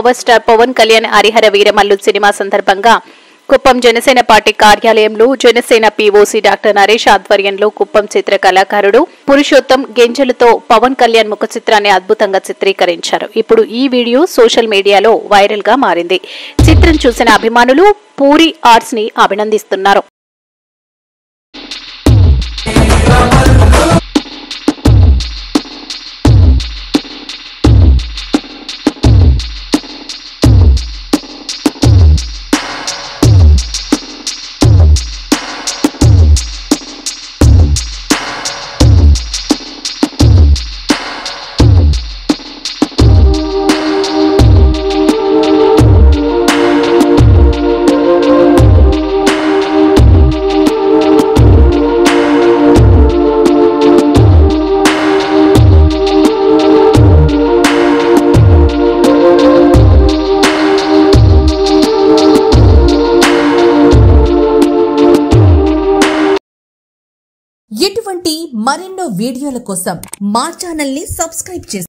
Power star Pawan Kalyan Harihara Veeramallu cinema సందర్భంగా Kuppam Janasena party కార్యాలయంలో Janasena POC doctor Naresh ఆధ్వర్యంలో కుప్పం చిత్ర కళాకారుడు పురుషోత్తం గెంజలతో పవన్ కళ్యాణ్ ముఖ చిత్రాన్ని అద్భుతంగా చిత్రీకరించారు. ఇప్పుడు ఈ వీడియో సోషల్ మీడియాలో వైరల్ గా మారింది. చిత్రం చూసిన అభిమానులు పూరి ఆర్ట్స్ ని అభినందిస్తున్నారు. ఇటువంటి మరెన్నో వీడియోల కోసం మా ఛానల్ ని సబ్స్క్రైబ్ చేయండి.